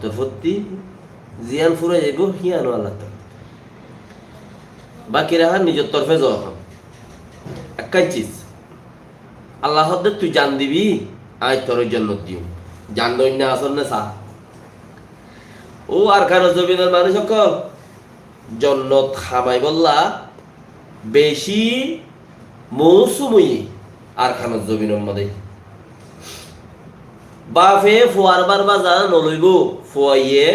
তোর প্রতি জিয়ান ফুরে যাইব হিয়ানো আল্লাহ তো বাকি রাহা নিজের তরফে যাওয়া একটাই চিজ আল্লাহ তুই জান দিবি আয় তোর জন্য দিও জান দই না আসল না সা ও আর কেন জমিনের মানুষ সকল জন্নত খামাই বললা বেশি মৌসুমই আর খানোর জমিনের মধ্যে বাফে ফুয়ার বার বাজার নলইব ফুয়াইয়ে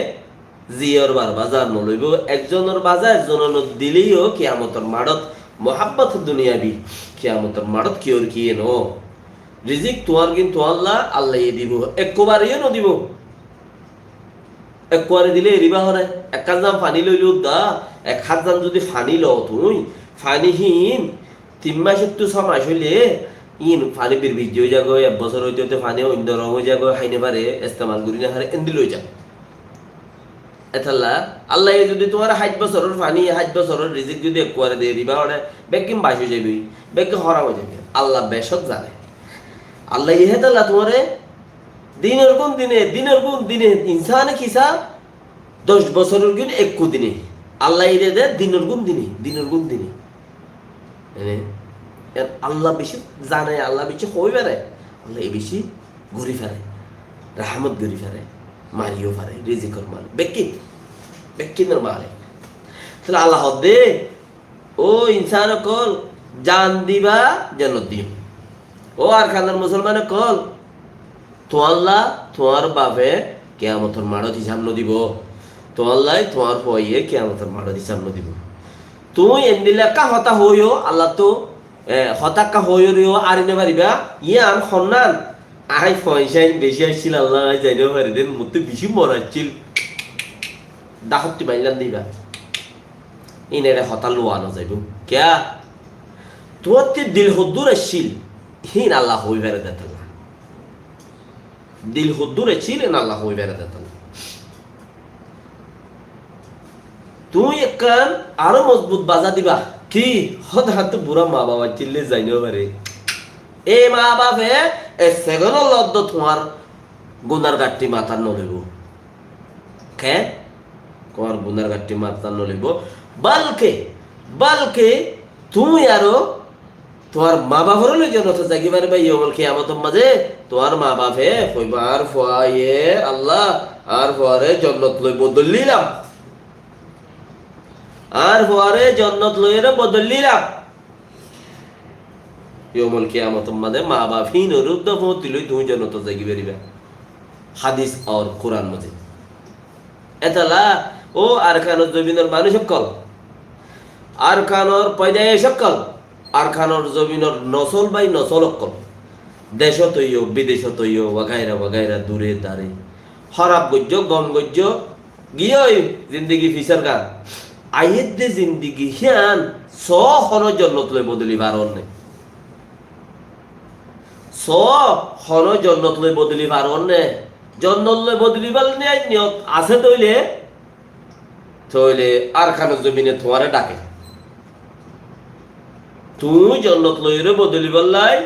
জিয়র বার বাজার নলইব একজনের বাজার একজনের দিলেইও কিয়ামতর মাড়ত মোহাব্বত দুনিয়াবি কিয়ামতর মাড়ত কিওর কি নো রিজিক তোমার কিন্তু আল্লাহ আল্লাহ দিব একবারই ন দিব একবারে দিলে এরিবা হরে এক কাজাম পানি লইল দা এক হাজার যদি পানি লও তুই পানিহীন 3 মাসের তো 6 মাস হইলে ইন পানি বিরবিজ হয়ে যাগো এক বছর হইতে হইতে পানি অন্য রং হয়ে যাগো হাইনে পারে ইস্তেমাল করি না হারে এন্দি লই যাও এতাল্লা আল্লাহ যদি তোমার 60 বছরের পানি 60 বছরের রিজিক যদি একবারে দিয়ে দিবা হরে বেকিম বাস হয়ে যাবি বেকি হরাম হয়ে যাবে আল্লাহ বেশক জানে আল্লাহ ইহেতাল্লা তোমারে দিনের কোন দিনে ইনসানে কিসা 10 বছরের গুণ 1 দিনে আল্লাহ ইরে দে দিনের গুণ দিনে মানে আল্লাহ বেশি জানে আল্লাহ বেশি হই পারে আল্লাহ বেশি ঘুরি ফেরে রাহমত ঘুরি ফেরে মারিও ফেরে রিজিকর মাল বেকিনের মালে তাহলে আল্লাহ দে ও ইনসান কল জান দিবা জান্নাত দিও ও আর খানার মুসলমান কল তো আল্লাহ তোমার বাপে কিয়ামতের মাড়ত হিসাব দিব তো আল্লাহ তোমার পয়ে কিয়ামতের মাড়ত হিসাব দিব তুই এন্দিলা কা হতা হইও আল্লাহ তো হতাক্কা হইও আরিনে পারিবা ইয়ান খন্নান আই পয়সা বেশি আসছিল আল্লাহ যাইতে পারি দেন মতো বেশি মরাচ্ছিল দাহত্তি মাইলান দিবা ইনেরে হতা লোয়ানো যাইব ক্যা তোর দিল হদ্দুর আসছিল হিন আল্লাহ হই বেড়ে দেত দিল হদ্দুরে ছিলেন আল্লাহ হই বেড়ে দেত তুই একখান আরো মজবুত বাজা দিবা কি হঠাৎ বুড়া মা বাবা চিল্লে যাইও পারে এ মা বাপে এ সেগন লদ্দ তোমার গুনার গাঠটি মাথার নলিব কে তোমার গুনার গাঠটি মাথার নলিব বালকে তুমি আরো তোমার মা বাবার লই যেন তো জাগি পারে ভাই ইয়মল কিয়ামতের মাঝে তোমার মা বাপে কইবার ফুয়ায়ে আল্লাহ আর ফুয়ারে জান্নাত লই বদলিলাম আর ফুয়ারে জান্নাত লইরে বদলিলাম ইয়মল কিয়ামতের মাঝে মা বাপহীন রুদ্ধ পতি লই তুমি জান্নাত জাগি পারিবা হাদিস আর কোরআন মাঝে এতলা ও আরকানুল জমিনের মানুষ সকল আরকানুর পয়দায়ে সকল আরকানুর জমিনের নসল বাই নসল সকল দেশত হইও বিদেশত হইও ওয়াগাইরা দূরে দারে খরাব গজ্য গম গজ্য গিয়ে জিন্দগি ফিসার গা আইয়ের দে জিন্দগি হিয়ান স হন জন্নত লই বদলি বারণ নেই স হন জন্নত লই বদলি বারণ নে জন্নত লই বদলি বাল নেই নিয়ত আছে তইলে আরকানুর জমিনে তোমারে ডাকে তুই জন্নত লইরে বদলি বললাই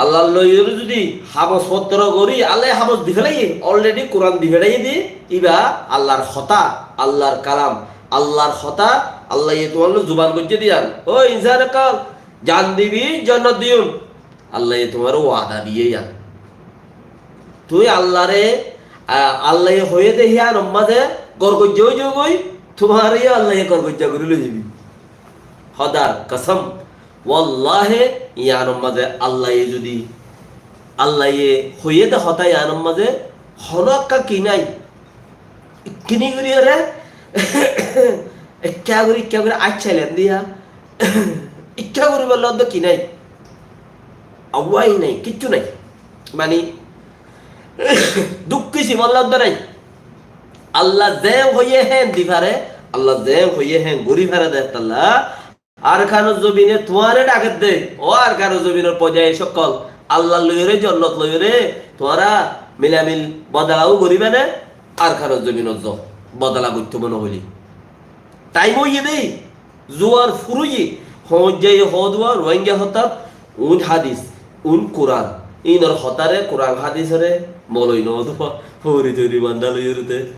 আল্লাহ লইরে যদি হাবস পত্র করি আল্লাহ হাবস দি ফেলাই অলরেডি কোরআন দি ফেলাই দি ইবা আল্লাহর খতা আল্লাহর কালাম আল্লাহর খতা আল্লাহ তোমার জুবান করছে দিয়ান ও ইনসান কাল জান দিবি জান্নাত দিউন আল্লাহ তোমার ওয়াদা দিয়ে যান তুই আল্লাহরে আল্লাহ হয়ে দে হিয়ান মাঝে গরগজ্জ গই তোমার আল্লাহ গরগজ্জ করে লই যাবি খদার কসম ওয়াল্লাহে ইয়ানোর মাঝে আল্লাহ যদি আল্লাহ হইয়ে দে হতা ইয়ানোর মাঝে হনকা কি নাই কিনি করি রে ইচ্ছা করে আচ্ছাইলেন দিয়া ইচ্ছা করি বলল কি নাই আওয়াই নাই কিচ্ছু নাই মানে দুঃখ কিছু বলল নাই আল্লাহ যে হইয়ে হেন দিভারে আল্লাহ যে হইয়ে হেন গরি ফেরা দেয় আল্লাহ আরকানুর জমিনে তোমারে ডাকত দে ও আরকানুর জমিনের পর্যায়ে সকল আল্লাহ লইরে জান্নাত লইরে তোরা মিলামিল বদলাও করিবে না আরকানুর জমিনত জ বদলা করতে মনে হইলি টাইম হইয়ে দেই জোয়ার ফুরুই হজ্জাই হদওয়া রোহিঙ্গা হতাত উন হাদিস উন কোরআন ইনর হতারে কোরআন হাদিসরে মলই ন তো হরি তৈরি বান্দালো ইউরুতে